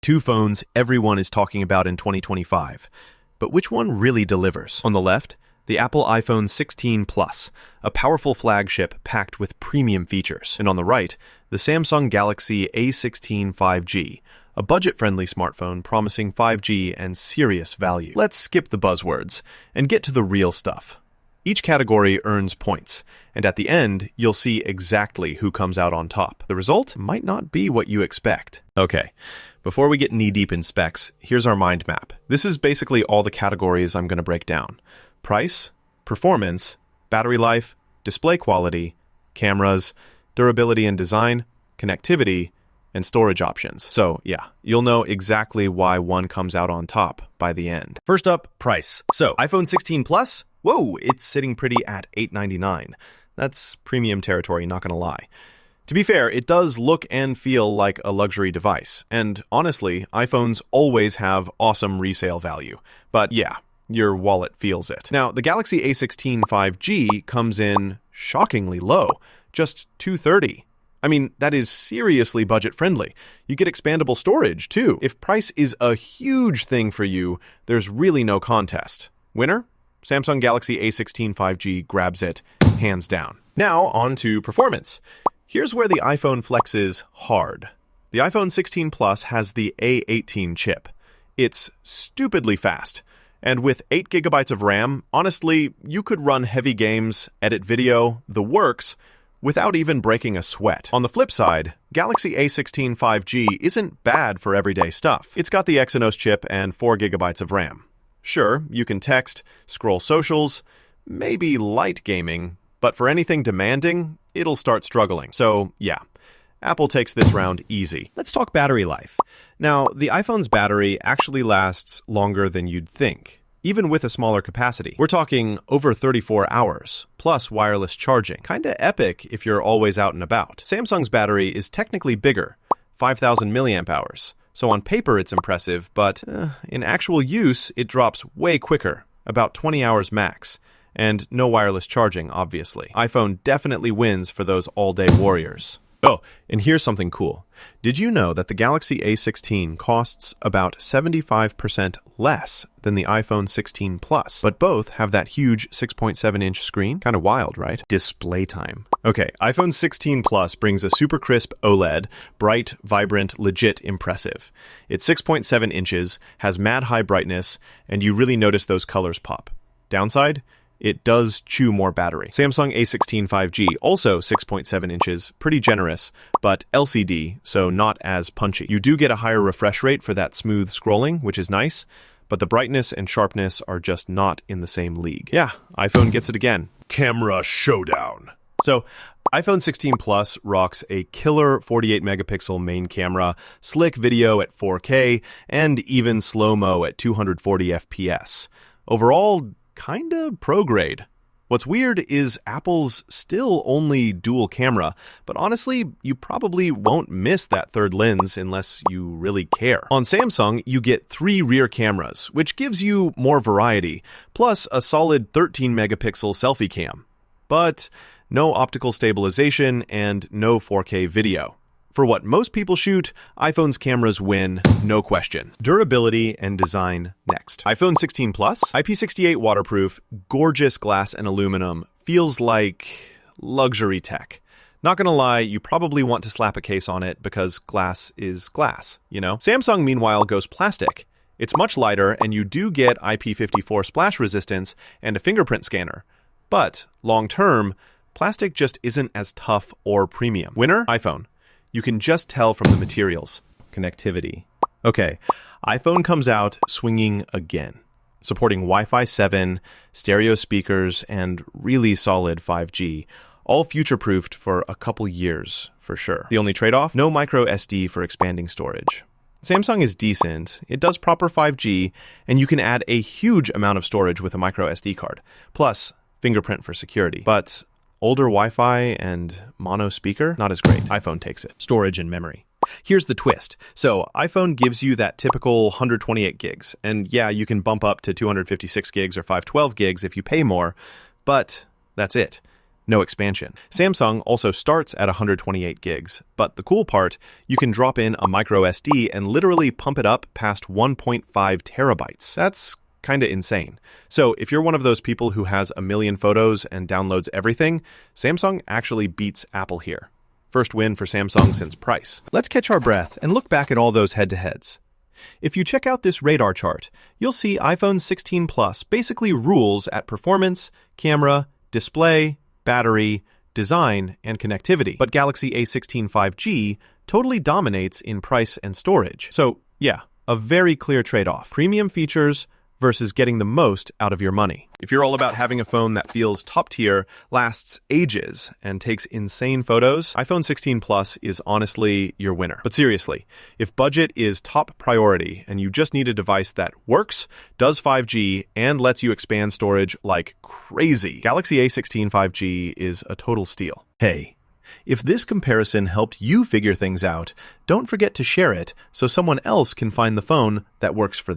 Two phones everyone is talking about in 2025. But which one really delivers? On the left, the Apple iPhone 16 Plus, a powerful flagship packed with premium features. And on the right, the Samsung Galaxy A16 5G, a budget-friendly smartphone promising 5G and serious value. Let's skip the buzzwords and get to the real stuff. Each category earns points, and at the end, you'll see exactly who comes out on top. The result might not be what you expect. Okay, before we get knee-deep in specs, here's our mind map. This is basically all the categories I'm going to break down. Price, performance, battery life, display quality, cameras, durability and design, connectivity, and storage options. So yeah, you'll know exactly why one comes out on top by the end. First up, price. So iPhone 16 Plus, whoa, it's sitting pretty at $899. That's premium territory, not gonna lie. To be fair, it does look and feel like a luxury device, and honestly, iPhones always have awesome resale value. But yeah, your wallet feels it. Now, the Galaxy A16 5G comes in shockingly low, just $230. I mean, that is seriously budget-friendly. You get expandable storage, too. If price is a huge thing for you, there's really no contest. Winner? Samsung Galaxy A16 5G grabs it, hands down. Now, on to performance. Here's where the iPhone flexes hard. The iPhone 16 Plus has the A18 chip. It's stupidly fast. And with 8 gigabytes of RAM, honestly, you could run heavy games, edit video, the works, without even breaking a sweat. On the flip side, Galaxy A16 5G isn't bad for everyday stuff. It's got the Exynos chip and 4 gigabytes of RAM. Sure, you can text, scroll socials, maybe light gaming, but for anything demanding, it'll start struggling. So yeah, Apple takes this round easy. Let's talk battery life. Now, the iPhone's battery actually lasts longer than you'd think, even with a smaller capacity. We're talking over 34 hours, plus wireless charging. Kinda epic if you're always out and about. Samsung's battery is technically bigger, 5,000 milliamp hours. So on paper it's impressive, but in actual use it drops way quicker, about 20 hours max. And no wireless charging, obviously. iPhone definitely wins for those all-day warriors. Oh, and here's something cool. Did you know that the Galaxy A16 costs about 75% less than the iPhone 16 Plus, but both have that huge 6.7-inch screen? Kind of wild, right? Display time. Okay, iPhone 16 Plus brings a super crisp OLED, bright, vibrant, legit impressive. It's 6.7 inches, has mad high brightness, and you really notice those colors pop. Downside? It does chew more battery. Samsung A16 5G, also 6.7 inches, pretty generous, but LCD, so not as punchy. You do get a higher refresh rate for that smooth scrolling, which is nice, but the brightness and sharpness are just not in the same league. Yeah, iPhone gets it again. Camera showdown. So, iPhone 16 Plus rocks a killer 48-megapixel main camera, slick video at 4K, and even slow-mo at 240 FPS. Overall, kinda pro-grade. What's weird is Apple's still only dual camera, but honestly, you probably won't miss that third lens unless you really care. On Samsung, you get 3 rear cameras, which gives you more variety, plus a solid 13-megapixel selfie cam. But no optical stabilization and no 4K video. For what most people shoot, iPhone's cameras win, no question. Durability and design next. iPhone 16 Plus, IP68 waterproof, gorgeous glass and aluminum, feels like luxury tech. Not gonna lie, you probably want to slap a case on it because glass is glass, you know? Samsung, meanwhile, goes plastic. It's much lighter, and you do get IP54 splash resistance and a fingerprint scanner. But, long-term, plastic just isn't as tough or premium. Winner? iPhone. You can just tell from the materials. Connectivity. Okay, iPhone comes out swinging again, supporting Wi-Fi 7, stereo speakers, and really solid 5G, all future-proofed for a couple years, for sure. The only trade-off? No micro SD for expanding storage. Samsung is decent, it does proper 5G, and you can add a huge amount of storage with a micro SD card, plus fingerprint for security. But older Wi-Fi and mono speaker, not as great. iPhone takes it. Storage and memory. Here's the twist. So iPhone gives you that typical 128 gigs. And yeah, you can bump up to 256 gigs or 512 gigs if you pay more, but that's it. no expansion. Samsung also starts at 128 gigs, but the cool part, you can drop in a micro SD and literally pump it up past 1.5 terabytes. That's kinda insane. So if you're one of those people who has a million photos and downloads everything, Samsung actually beats Apple here. First win for Samsung since price. Let's catch our breath and look back at all those head-to-heads. If you check out this radar chart, you'll see iPhone 16 Plus basically rules at performance, camera, display, battery, design, and connectivity. But Galaxy A16 5G totally dominates in price and storage. So yeah, a very clear trade-off. Premium features versus getting the most out of your money. If you're all about having a phone that feels top tier, lasts ages, and takes insane photos, iPhone 16 Plus is honestly your winner. But seriously, if budget is top priority and you just need a device that works, does 5G, and lets you expand storage like crazy, Galaxy A16 5G is a total steal. Hey, if this comparison helped you figure things out, don't forget to share it so someone else can find the phone that works for them.